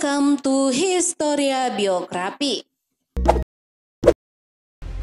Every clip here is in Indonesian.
Welcome to Historia Biografi.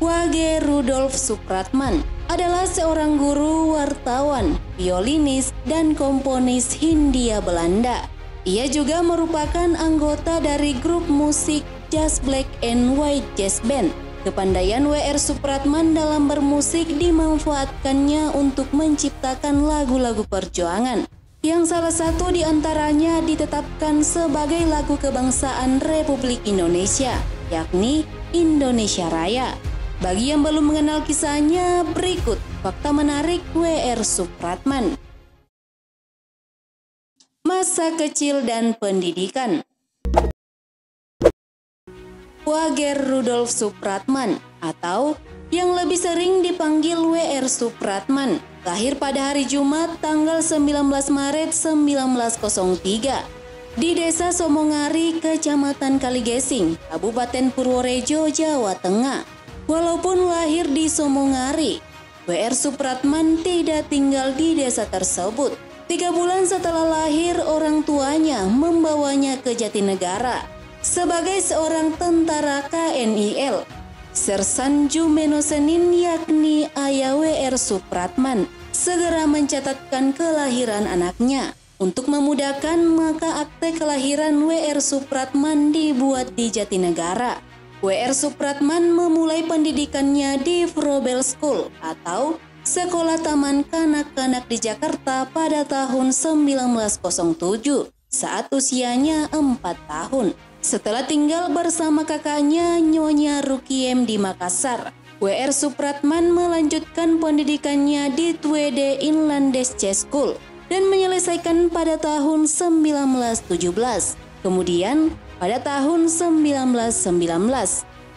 Wage Rudolf Supratman adalah seorang guru, wartawan, violinis, dan komponis Hindia Belanda. Ia juga merupakan anggota dari grup musik jazz Black and White Jazz Band. Kepandaian W.R. Supratman dalam bermusik dimanfaatkannya untuk menciptakan lagu-lagu perjuangan, yang salah satu di antaranya ditetapkan sebagai lagu kebangsaan Republik Indonesia, yakni Indonesia Raya. Bagi yang belum mengenal kisahnya, berikut fakta menarik W.R. Supratman. Masa kecil dan pendidikan. Wage Rudolf Supratman atau yang lebih sering dipanggil W.R. Supratman lahir pada hari Jumat tanggal 19 Maret 1903 di Desa Somongari, Kecamatan Kaligesing, Kabupaten Purworejo, Jawa Tengah. Walaupun lahir di Somongari, W.R. Supratman tidak tinggal di desa tersebut. 3 bulan setelah lahir, orang tuanya membawanya ke Jatinegara sebagai seorang tentara KNIL. Sersan Jumenosenin yakni ayah W.R. Supratman segera mencatatkan kelahiran anaknya. Untuk memudahkan, maka akte kelahiran W.R. Supratman dibuat di Jatinegara. W.R. Supratman memulai pendidikannya di Vrobel School atau Sekolah Taman Kanak-kanak di Jakarta pada tahun 1907 saat usianya 4 tahun. Setelah tinggal bersama kakaknya Nyonya Rukiem di Makassar, W.R. Supratman melanjutkan pendidikannya di Tweede Inlandes Jazz School dan menyelesaikan pada tahun 1917. Kemudian pada tahun 1919,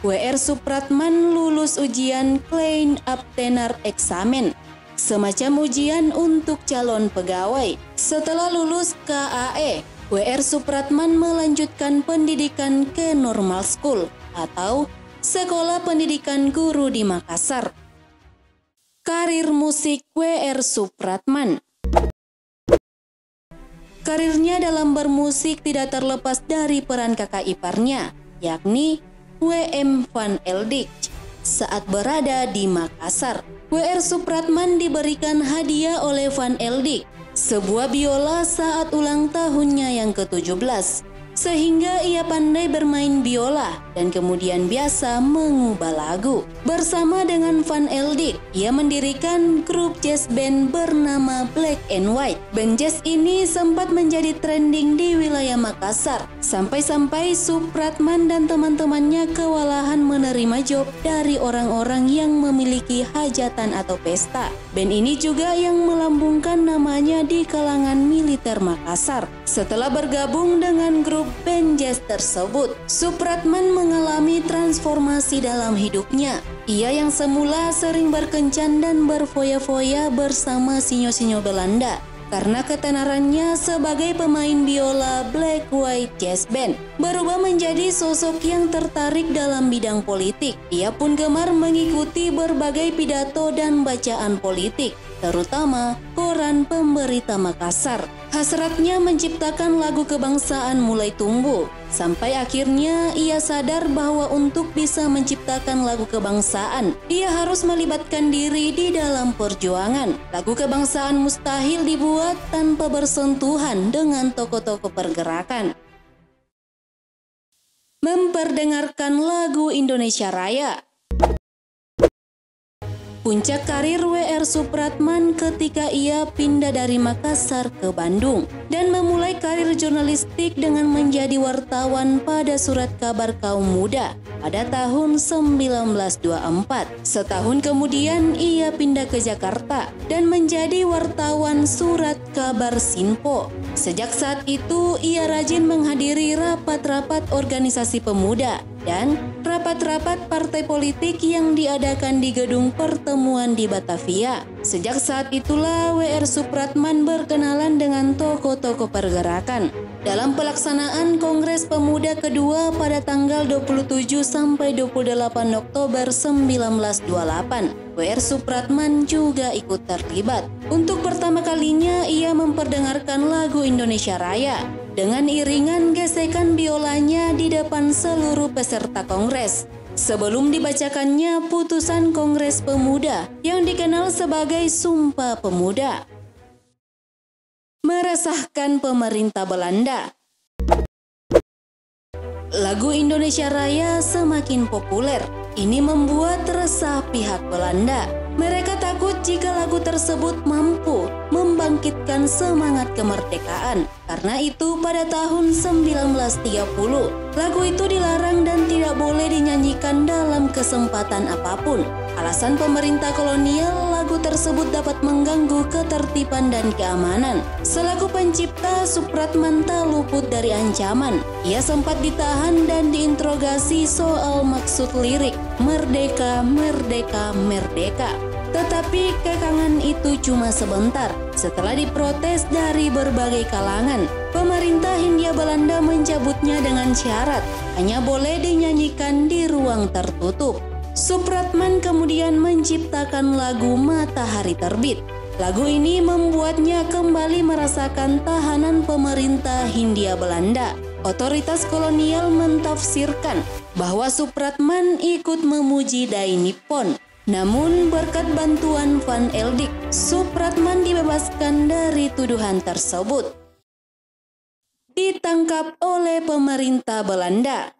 W.R. Supratman lulus ujian Klein Abtener Eksamen, semacam ujian untuk calon pegawai. Setelah lulus KAE, W.R. Supratman melanjutkan pendidikan ke Normal School atau Sekolah Pendidikan Guru di Makassar. Karir musik W.R. Supratman. Karirnya dalam bermusik tidak terlepas dari peran kakak iparnya, yakni W.M. van Eldik. Saat berada di Makassar, W.R. Supratman diberikan hadiah oleh Van Eldik sebuah biola saat ulang tahunnya yang ke-17, sehingga ia pandai bermain biola dan kemudian biasa mengubah lagu. Bersama dengan Van Eldik, ia mendirikan grup jazz band bernama Black and White. Band jazz ini sempat menjadi trending di wilayah Makassar, sampai-sampai Supratman dan teman-temannya kewalahan menerima job dari orang-orang yang memiliki hajatan atau pesta. Band ini juga yang melambungkan namanya di kalangan militer Makassar. Setelah bergabung dengan grup band jazz tersebut, Supratman mengalami transformasi dalam hidupnya. Ia yang semula sering berkencan dan berfoya-foya bersama sinyo-sinyo Belanda karena ketenarannya sebagai pemain biola Black White Jazz Band, berubah menjadi sosok yang tertarik dalam bidang politik. Ia pun gemar mengikuti berbagai pidato dan bacaan politik, terutama koran pemberita Makassar. Hasratnya menciptakan lagu kebangsaan mulai tumbuh, sampai akhirnya ia sadar bahwa untuk bisa menciptakan lagu kebangsaan, ia harus melibatkan diri di dalam perjuangan. Lagu kebangsaan mustahil dibuat tanpa bersentuhan dengan tokoh-tokoh pergerakan. Memperdengarkan lagu Indonesia Raya. Puncak karir W.R. Supratman ketika ia pindah dari Makassar ke Bandung dan memulai karir jurnalistik dengan menjadi wartawan pada Surat Kabar Kaum Muda pada tahun 1924. Setahun kemudian ia pindah ke Jakarta dan menjadi wartawan Surat Kabar Sinpo. Sejak saat itu ia rajin menghadiri rapat-rapat organisasi pemuda dan rapat-rapat partai politik yang diadakan di gedung pertemuan di Batavia. Sejak saat itulah W.R. Supratman berkenalan dengan tokoh-tokoh pergerakan dalam pelaksanaan Kongres Pemuda kedua pada tanggal 27 sampai 28 Oktober 1928. W.R. Supratman juga ikut terlibat. Untuk pertama kalinya ia memperdengarkan lagu Indonesia Raya dengan iringan gesekan biolanya di depan seluruh peserta Kongres. Sebelum dibacakannya putusan Kongres Pemuda yang dikenal sebagai Sumpah Pemuda. Meresahkan pemerintah Belanda. Lagu Indonesia Raya semakin populer. Ini membuat resah pihak Belanda. Mereka takut jika lagu tersebut mampu membangkitkan semangat kemerdekaan. Karena itu pada tahun 1930, lagu itu dilarang dan tidak boleh dinyanyikan dalam kesempatan apapun. Alasan pemerintah kolonial, lagu tersebut dapat mengganggu ketertiban dan keamanan. Selaku pencipta, Supratman tak luput dari ancaman. Ia sempat ditahan dan diinterogasi soal maksud lirik "Merdeka, Merdeka, Merdeka". Tetapi kekangan itu cuma sebentar. Setelah diprotes dari berbagai kalangan, pemerintah Hindia Belanda mencabutnya dengan syarat hanya boleh dinyanyikan di ruang tertutup. Supratman kemudian menciptakan lagu Matahari Terbit. Lagu ini membuatnya kembali merasakan tahanan pemerintah Hindia Belanda. Otoritas kolonial mentafsirkan bahwa Supratman ikut memuji Dai Nippon. Namun berkat bantuan Van Eldik, Supratman dibebaskan dari tuduhan tersebut. Ditangkap oleh pemerintah Belanda.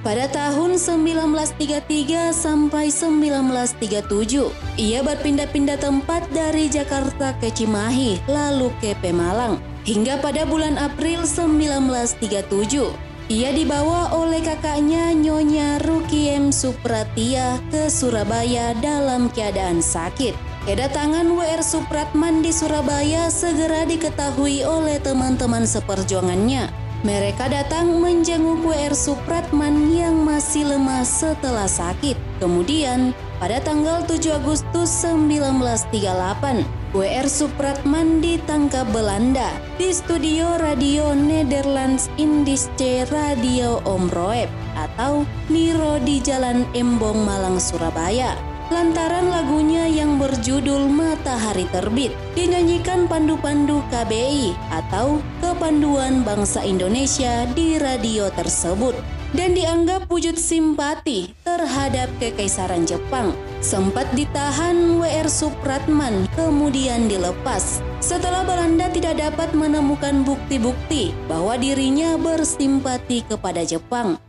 Pada tahun 1933 sampai 1937, ia berpindah-pindah tempat dari Jakarta ke Cimahi, lalu ke Pemalang. Hingga pada bulan April 1937, ia dibawa oleh kakaknya Nyonya Rukiem Supratia ke Surabaya dalam keadaan sakit. Kedatangan W.R. Supratman di Surabaya segera diketahui oleh teman-teman seperjuangannya. Mereka datang menjenguk W.R. Supratman yang masih lemah setelah sakit. Kemudian, pada tanggal 7 Agustus 1938, W.R. Supratman ditangkap Belanda di studio radio Nederlands Indische Radio Omroep atau Niro di Jalan Embong, Malang, Surabaya. Lantaran lagunya yang berjudul Matahari Terbit dinyanyikan pandu-pandu KBI atau Kepanduan Bangsa Indonesia di radio tersebut dan dianggap wujud simpati terhadap Kekaisaran Jepang. Sempat ditahan W.R. Supratman kemudian dilepas setelah Belanda tidak dapat menemukan bukti-bukti bahwa dirinya bersimpati kepada Jepang.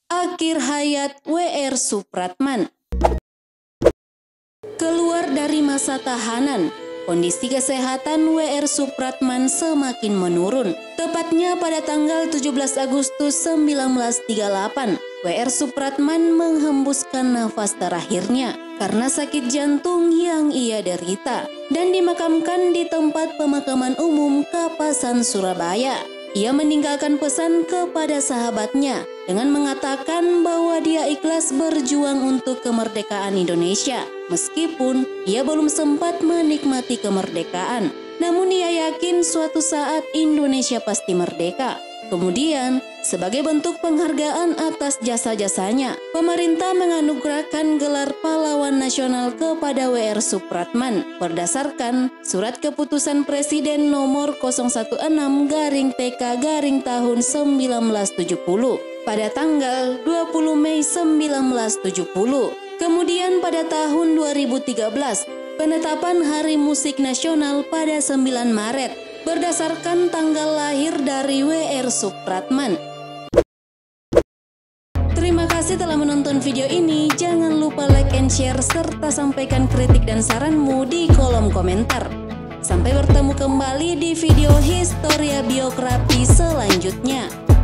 Akhir hayat W.R. Supratman. Keluar dari masa tahanan, kondisi kesehatan W.R. Supratman semakin menurun. Tepatnya pada tanggal 17 Agustus 1938, W.R. Supratman menghembuskan nafas terakhirnya karena sakit jantung yang ia derita dan dimakamkan di tempat pemakaman umum Kapasan, Surabaya. Ia meninggalkan pesan kepada sahabatnya dengan mengatakan bahwa dia ikhlas berjuang untuk kemerdekaan Indonesia. Meskipun ia belum sempat menikmati kemerdekaan, namun ia yakin suatu saat Indonesia pasti merdeka. Kemudian, sebagai bentuk penghargaan atas jasa-jasanya, pemerintah menganugerahkan gelar Pahlawan Nasional kepada W.R. Supratman berdasarkan Surat Keputusan Presiden nomor 016/PK tahun 1970 pada tanggal 20 Mei 1970. Kemudian pada tahun 2013, penetapan Hari Musik Nasional pada 9 Maret berdasarkan tanggal lahir dari W.R. Supratman. Terima kasih telah menonton video ini. Jangan lupa like and share serta sampaikan kritik dan saranmu di kolom komentar. Sampai bertemu kembali di video Historia Biografi selanjutnya.